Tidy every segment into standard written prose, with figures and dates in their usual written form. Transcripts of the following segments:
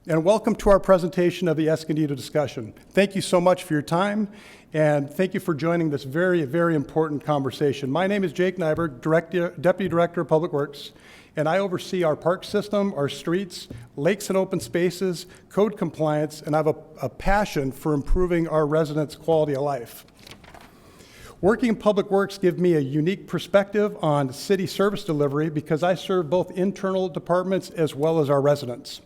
and welcome to our presentation of the Escondido Discussion. Thank you so much for your time, and thank you for joining this very, very important conversation. My name is Jake Nyberg, Deputy Director of Public Works, and I oversee our park system, our streets, lakes and open spaces, code compliance, and I have a passion for improving our residents' quality of life. Working in Public Works gives me a unique perspective on city service delivery because I serve both internal departments as well as our residents.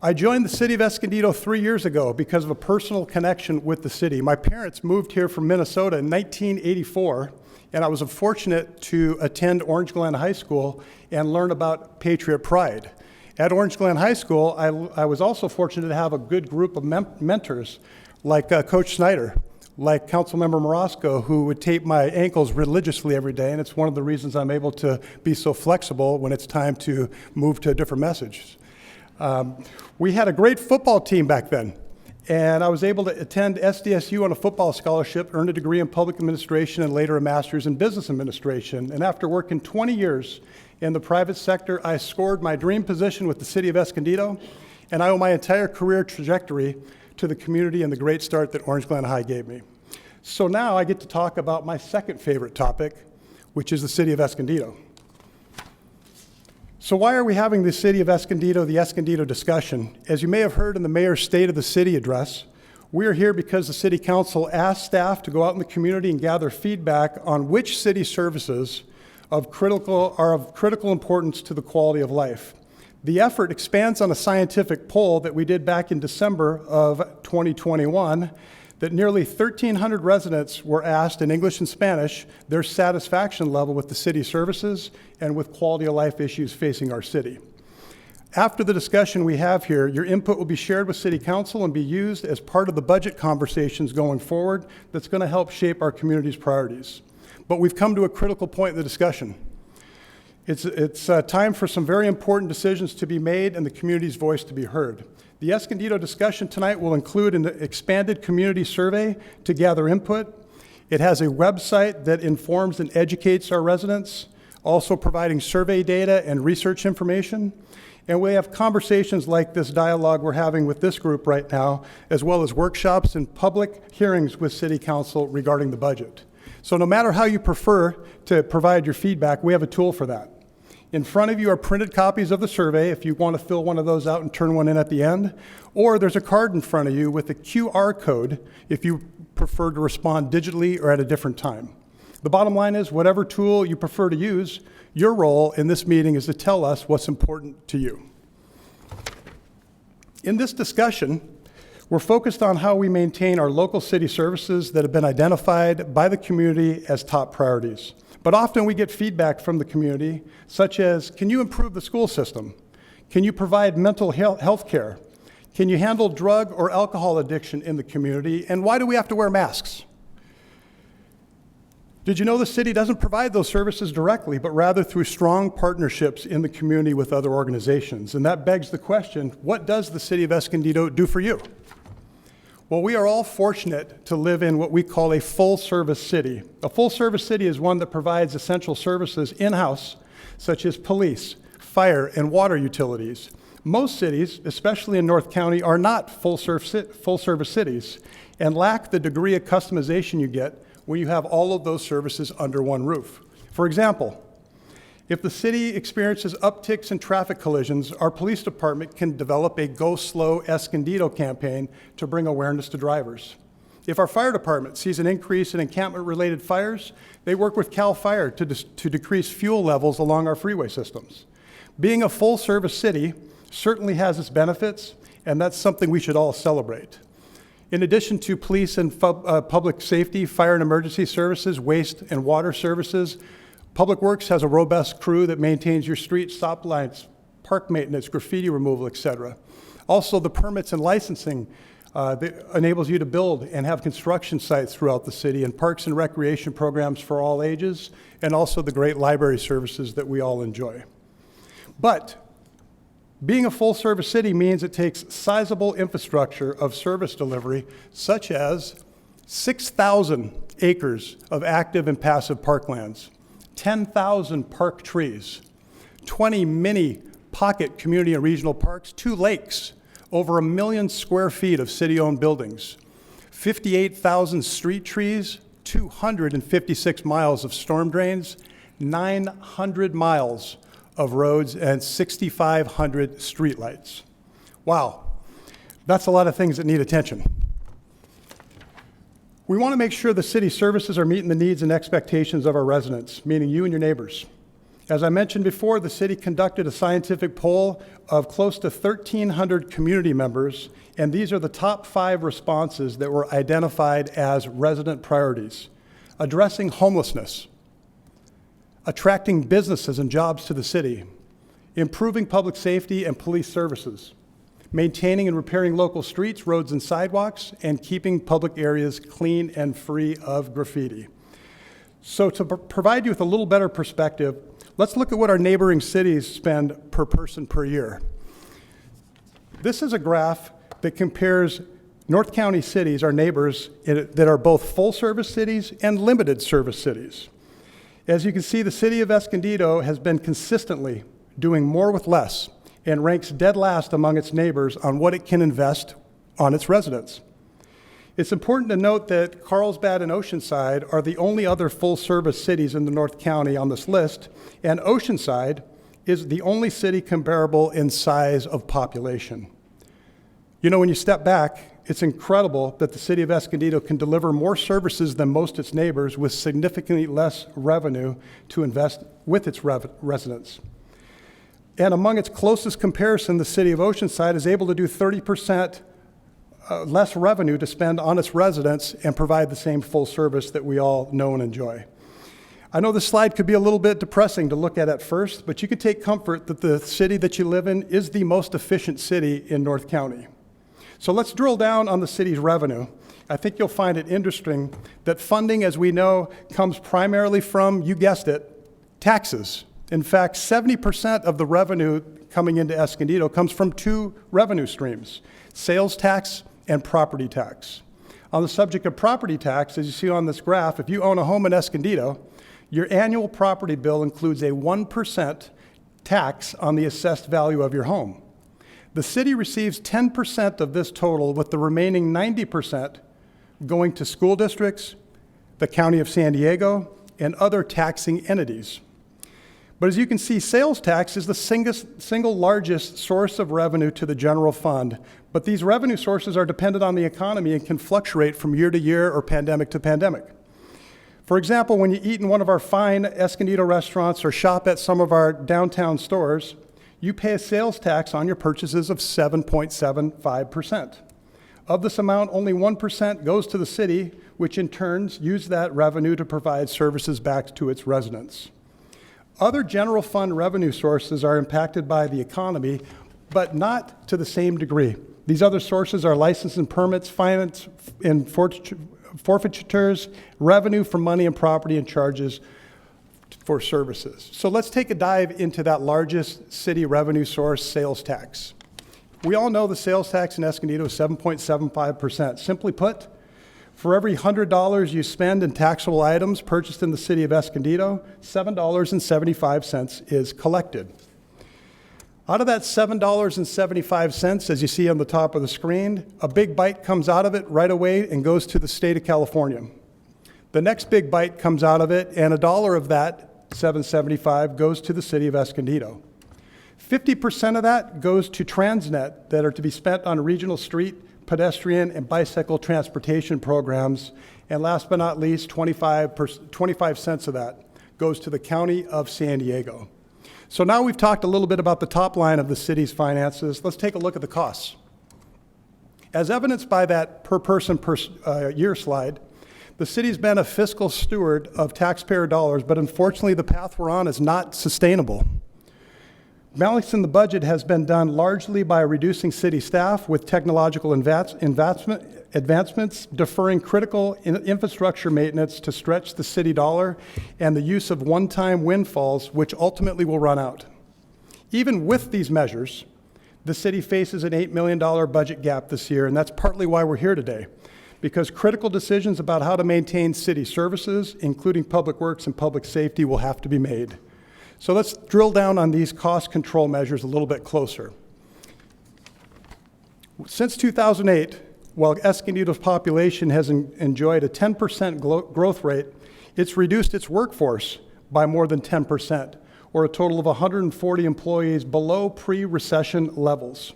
I joined the city of Escondido 3 years ago because of a personal connection with the city. My parents moved here from Minnesota in 1984, and I was fortunate to attend Orange Glen High School and learn about Patriot Pride. At Orange Glen High School, I was also fortunate to have a good group of mentors like Coach Snyder, like Councilmember Morosco, who would tape my ankles religiously every day, and it's one of the reasons I'm able to be so flexible when it's time to move to a different message. We had a great football team back then, and I was able to attend SDSU on a football scholarship, earn a degree in public administration, and later a master's in business administration. And after working 20 years in the private sector, I scored my dream position with the city of Escondido, and I owe my entire career trajectory to the community and the great start that Orange Glen High gave me. So now I get to talk about my second favorite topic, which is the city of Escondido. So why are we having the city of Escondido, the Escondido Discussion? As you may have heard in the mayor's State of the City address, we are here because the city council asked staff to go out in the community and gather feedback on which city services are of critical importance to the quality of life. The effort expands on a scientific poll that we did back in December of 2021 that nearly 1,300 residents were asked in English and Spanish their satisfaction level with the city services and with quality of life issues facing our city. After the discussion we have here, your input will be shared with City Council and be used as part of the budget conversations going forward that's going to help shape our community's priorities. But we've come to a critical point in the discussion. It's time for some very important decisions to be made and the community's voice to be heard. The Escondido Discussion tonight will include an expanded community survey to gather input. It has a website that informs and educates our residents, also providing survey data and research information. And we have conversations like this dialogue we're having with this group right now, as well as workshops and public hearings with City Council regarding the budget. So no matter how you prefer to provide your feedback, we have a tool for that. In front of you are printed copies of the survey if you want to fill one of those out and turn one in at the end, or there's a card in front of you with a QR code if you prefer to respond digitally or at a different time. The bottom line is, whatever tool you prefer to use, your role in this meeting is to tell us what's important to you. In this discussion, we're focused on how we maintain our local city services that have been identified by the community as top priorities. But often we get feedback from the community, such as, can you improve the school system? Can you provide mental health care? Can you handle drug or alcohol addiction in the community? And why do we have to wear masks? Did you know the city doesn't provide those services directly, but rather through strong partnerships in the community with other organizations? And that begs the question, what does the city of Escondido do for you? Well, we are all fortunate to live in what we call a full-service city. A full-service city is one that provides essential services in-house, such as police, fire, and water utilities. Most cities, especially in North County, are not full-service cities and lack the degree of customization you get when you have all of those services under one roof. For example, if the city experiences upticks in traffic collisions, our police department can develop a Go Slow Escondido campaign to bring awareness to drivers. If our fire department sees an increase in encampment-related fires, they work with CAL FIRE to decrease fuel levels along our freeway systems. Being a full-service city certainly has its benefits, and that's something we should all celebrate. In addition to police and public safety, fire and emergency services, waste and water services, Public Works has a robust crew that maintains your street, stop lights, park maintenance, graffiti removal, etc. Also, the permits and licensing that enables you to build and have construction sites throughout the city, and parks and recreation programs for all ages, and also the great library services that we all enjoy. But being a full-service city means it takes sizable infrastructure of service delivery, such as 6,000 acres of active and passive parklands, 10,000 park trees, 20 mini pocket community and regional parks, 2 lakes, over 1 million square feet of city-owned buildings, 58,000 street trees, 256 miles of storm drains, 900 miles of roads, and 6,500 streetlights. Wow, that's a lot of things that need attention. We want to make sure the city services are meeting the needs and expectations of our residents, meaning you and your neighbors. As I mentioned before, the city conducted a scientific poll of close to 1,300 community members, and these are the top 5 responses that were identified as resident priorities: addressing homelessness, attracting businesses and jobs to the city, improving public safety and police services, maintaining and repairing local streets, roads, and sidewalks, and keeping public areas clean and free of graffiti. So to provide you with a little better perspective, let's look at what our neighboring cities spend per person per year. This is a graph that compares North County cities, our neighbors, that are both full-service cities and limited-service cities. As you can see, the city of Escondido has been consistently doing more with less and ranks dead last among its neighbors on what it can invest on its residents. It's important to note that Carlsbad and Oceanside are the only other full-service cities in the North County on this list, and Oceanside is the only city comparable in size of population. You know, when you step back, it's incredible that the city of Escondido can deliver more services than most its neighbors with significantly less revenue to invest with its residents. And among its closest comparison, the city of Oceanside is able to do 30% less revenue to spend on its residents and provide the same full service that we all know and enjoy. I know this slide could be a little bit depressing to look at first, but you can take comfort that the city that you live in is the most efficient city in North County. So let's drill down on the city's revenue. I think you'll find it interesting that funding, as we know, comes primarily from, you guessed it, taxes. In fact, 70% of the revenue coming into Escondido comes from 2 revenue streams: sales tax and property tax. On the subject of property tax, as you see on this graph, if you own a home in Escondido, your annual property bill includes a 1% tax on the assessed value of your home. The city receives 10% of this total, with the remaining 90% going to school districts, the County of San Diego, and other taxing entities. But as you can see, sales tax is the single largest source of revenue to the general fund. But these revenue sources are dependent on the economy and can fluctuate from year to year or pandemic to pandemic. For example, when you eat in one of our fine Escondido restaurants or shop at some of our downtown stores, you pay a sales tax on your purchases of 7.75%. Of this amount, only 1% goes to the city, which in turn uses that revenue to provide services back to its residents. Other general fund revenue sources are impacted by the economy, but not to the same degree. These other sources are license and permits, finance and forfeitures, revenue from money and property, and charges for services. So let's take a dive into that largest city revenue source, sales tax. We all know the sales tax in Escondido is 7.75%. Simply put, for every $100 you spend in taxable items purchased in the city of Escondido, $7.75 is collected. Out of that $7.75, as you see on the top of the screen, a big bite comes out of it right away and goes to the state of California. The next big bite comes out of it, and $1 of that $7.75 goes to the city of Escondido. 50% of that goes to Transnet that are to be spent on regional street, pedestrian, and bicycle transportation programs. And last but not least, 25 cents of that goes to the County of San Diego. So now we've talked a little bit about the top line of the city's finances. Let's take a look at the costs. As evidenced by that per person per year slide, the city's been a fiscal steward of taxpayer dollars, but unfortunately the path we're on is not sustainable. Balancing the budget has been done largely by reducing city staff with technological advancements, deferring critical infrastructure maintenance to stretch the city dollar, and the use of one-time windfalls, which ultimately will run out. Even with these measures, the city faces an $8 million budget gap this year, and that's partly why we're here today, because critical decisions about how to maintain city services, including public works and public safety, will have to be made. So let's drill down on these cost control measures a little bit closer. Since 2008, while Escondido's population has enjoyed a 10% growth rate, it's reduced its workforce by more than 10%, or a total of 140 employees below pre-recession levels.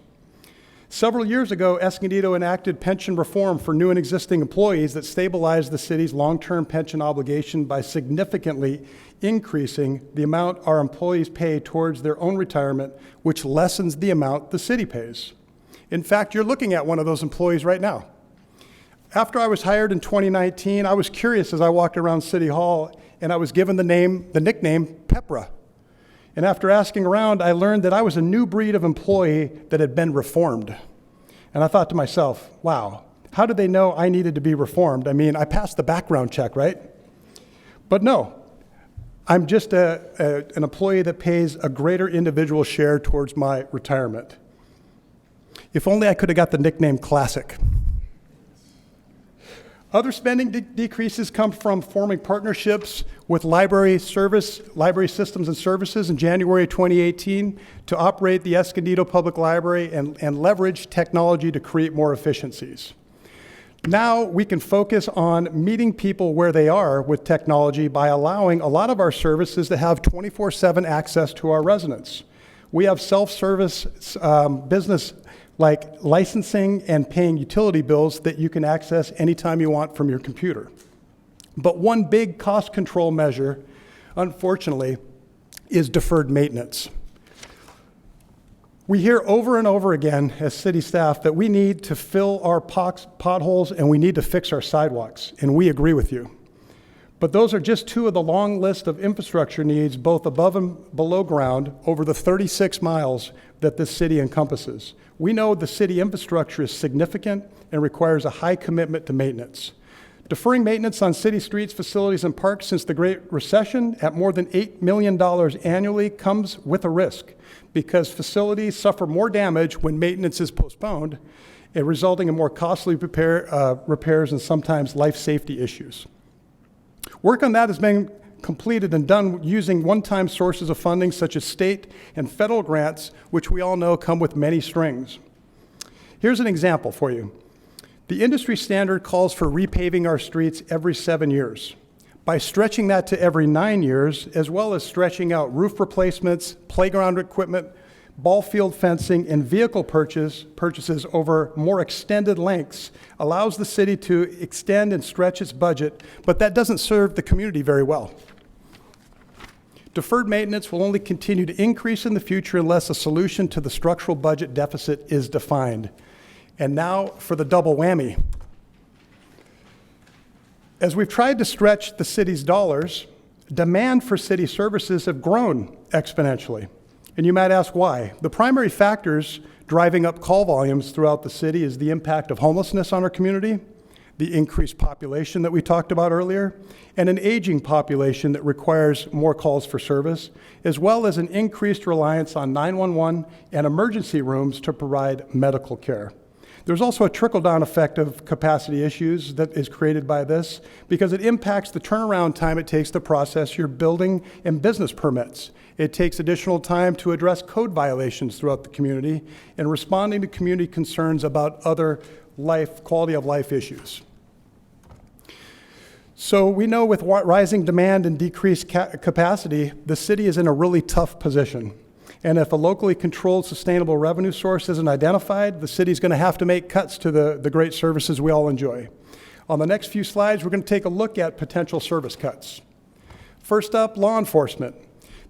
Several years ago, Escondido enacted pension reform for new and existing employees that stabilized the city's long-term pension obligation by significantly increasing the amount our employees pay towards their own retirement, which lessens the amount the city pays. In fact, you're looking at one of those employees right now. After I was hired in 2019, I was curious as I walked around City Hall, and I was given the nickname Pepra. And after asking around, I learned that I was a new breed of employee that had been reformed. And I thought to myself, wow, how did they know I needed to be reformed? I mean, I passed the background check, right? But no, I'm just an employee that pays a greater individual share towards my retirement. If only I could have got the nickname Classic. Other spending decreases come from forming partnerships with library systems and services in January 2018 to operate the Escondido Public Library and leverage technology to create more efficiencies. Now we can focus on meeting people where they are with technology by allowing a lot of our services to have 24/7 access to our residents. We have self-service business like licensing and paying utility bills that you can access anytime you want from your computer. But one big cost control measure, unfortunately, is deferred maintenance. We hear over and over again as city staff that we need to fill our potholes and we need to fix our sidewalks, and we agree with you. But those are just two of the long list of infrastructure needs, both above and below ground, over the 36 miles that this city encompasses. We know the city infrastructure is significant and requires a high commitment to maintenance. Deferring maintenance on city streets, facilities, and parks since the Great Recession at more than $8 million annually comes with a risk because facilities suffer more damage when maintenance is postponed, resulting in more costly repairs and sometimes life safety issues. Work on that has been completed and done using one-time sources of funding such as state and federal grants, which we all know come with many strings. Here's an example for you. The industry standard calls for repaving our streets every 7 years. By stretching that to every 9 years, as well as stretching out roof replacements, playground equipment, ball field fencing, and vehicle purchases over more extended lengths allows the city to extend and stretch its budget, but that doesn't serve the community very well. Deferred maintenance will only continue to increase in the future unless a solution to the structural budget deficit is defined. And now for the double whammy. As we've tried to stretch the city's dollars, demand for city services have grown exponentially. And you might ask why. The primary factors driving up call volumes throughout the city is the impact of homelessness on our community, the increased population that we talked about earlier, and an aging population that requires more calls for service, as well as an increased reliance on 911 and emergency rooms to provide medical care. There's also a trickle-down effect of capacity issues that is created by this because it impacts the turnaround time it takes to process your building and business permits. It takes additional time to address code violations throughout the community and responding to community concerns about other quality of life issues. So we know with rising demand and decreased capacity, the city is in a really tough position. And if a locally controlled sustainable revenue source isn't identified, the city's going to have to make cuts to the great services we all enjoy. On the next few slides, we're going to take a look at potential service cuts. First up, law enforcement.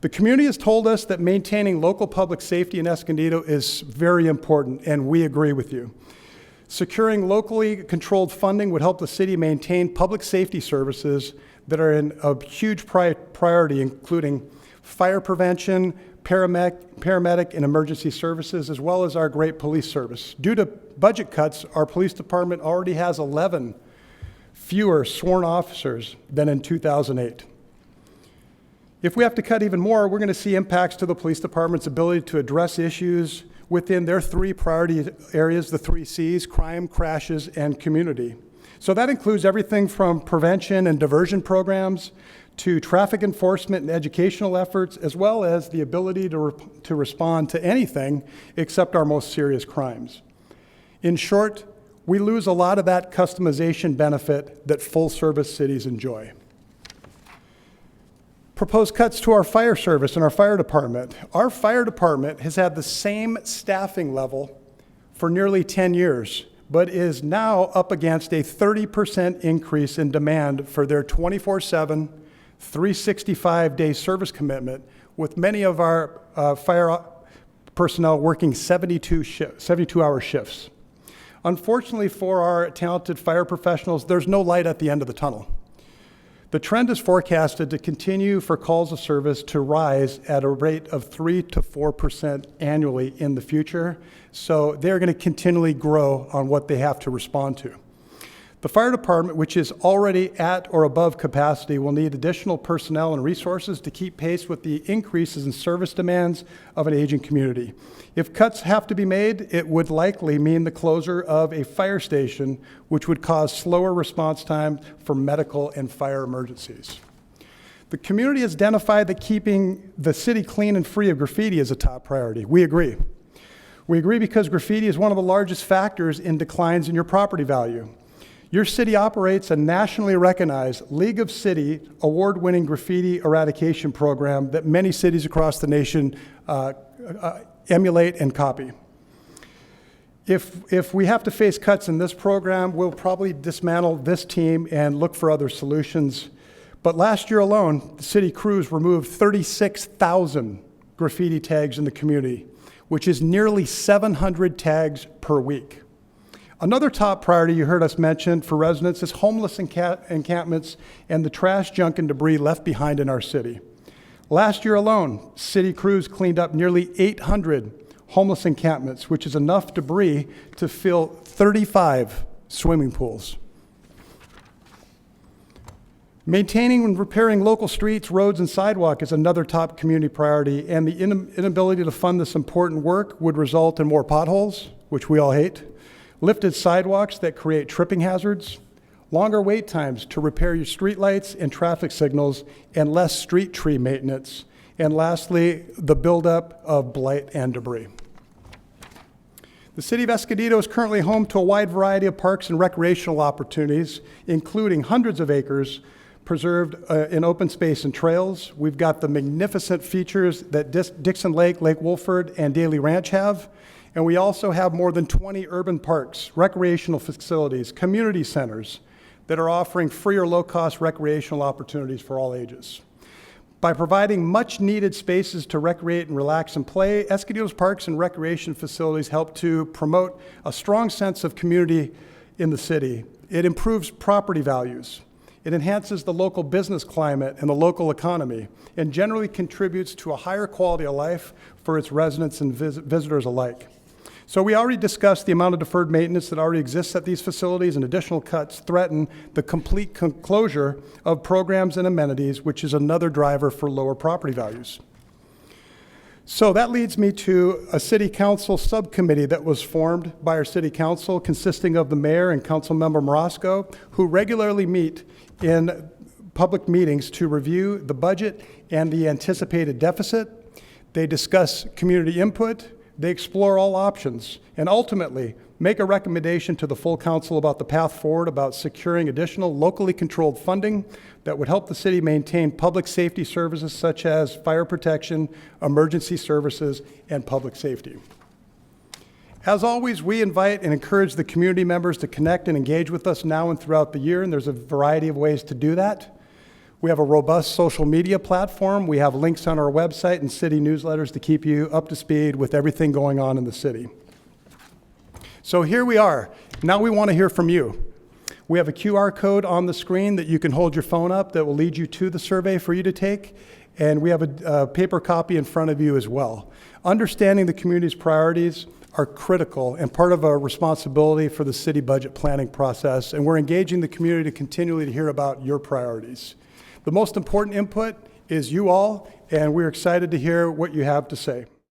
The community has told us that maintaining local public safety in Escondido is very important, and we agree with you. Securing locally controlled funding would help the city maintain public safety services that are in a huge priority, including fire prevention, paramedic and emergency services, as well as our great police service. Due to budget cuts, our police department already has 11 fewer sworn officers than in 2008. If we have to cut even more, we're going to see impacts to the police department's ability to address issues within their three priority areas, the 3 C's, crime, crashes, and community. So that includes everything from prevention and diversion programs to traffic enforcement and educational efforts, as well as the ability to respond to anything except our most serious crimes. In short, we lose a lot of that customization benefit that full-service cities enjoy. Proposed cuts to our fire service and our fire department. Our fire department has had the same staffing level for nearly 10 years, but is now up against a 30% increase in demand for their 24/7, 365-day service commitment, with many of our fire personnel working 72-hour shifts. Unfortunately for our talented fire professionals, there's no light at the end of the tunnel. The trend is forecasted to continue for calls of service to rise at a rate of 3 to 4% annually in the future, so they're going to continually grow on what they have to respond to. The fire department, which is already at or above capacity, will need additional personnel and resources to keep pace with the increases in service demands of an aging community. If cuts have to be made, it would likely mean the closure of a fire station, which would cause slower response time for medical and fire emergencies. The community has identified that keeping the city clean and free of graffiti is a top priority. We agree. We agree because graffiti is one of the largest factors in declines in your property value. Your city operates a nationally recognized League of City award-winning graffiti eradication program that many cities across the nation emulate and copy. If we have to face cuts in this program, we'll probably dismantle this team and look for other solutions. But last year alone, the city crews removed 36,000 graffiti tags in the community, which is nearly 700 tags per week. Another top priority you heard us mention for residents is homeless encampments and the trash, junk, and debris left behind in our city. Last year alone, city crews cleaned up nearly 800 homeless encampments, which is enough debris to fill 35 swimming pools. Maintaining and repairing local streets, roads, and sidewalk is another top community priority, and the inability to fund this important work would result in more potholes, which we all hate, lifted sidewalks that create tripping hazards, longer wait times to repair your streetlights and traffic signals, and less street tree maintenance, and lastly, the buildup of blight and debris. The city of Escondido is currently home to a wide variety of parks and recreational opportunities, including hundreds of acres preserved in open space and trails. We've got the magnificent features that Dixon Lake, Lake Wolford, and Daly Ranch have. And we also have more than 20 urban parks, recreational facilities, community centers that are offering free or low-cost recreational opportunities for all ages. By providing much-needed spaces to recreate and relax and play, Escondido's parks and recreation facilities help to promote a strong sense of community in the city. It improves property values. It enhances the local business climate and the local economy, and generally contributes to a higher quality of life for its residents and visitors alike. So we already discussed the amount of deferred maintenance that already exists at these facilities, and additional cuts threaten the complete closure of programs and amenities, which is another driver for lower property values. So that leads me to a city council subcommittee that was formed by our city council, consisting of the mayor and council member Morosco, who regularly meet in public meetings to review the budget and the anticipated deficit. They discuss community input. They explore all options and ultimately make a recommendation to the full council about the path forward about securing additional locally controlled funding that would help the city maintain public safety services such as fire protection, emergency services, and public safety. As always, we invite and encourage the community members to connect and engage with us now and throughout the year, and there's a variety of ways to do that. We have a robust social media platform. We have links on our website and city newsletters to keep you up to speed with everything going on in the city. So here we are. Now we want to hear from you. We have a QR code on the screen that you can hold your phone up that will lead you to the survey for you to take. And we have a paper copy in front of you as well. Understanding the community's priorities are critical and part of a responsibility for the city budget planning process. And we're engaging the community to continually hear about your priorities. The most important input is you all, and we're excited to hear what you have to say.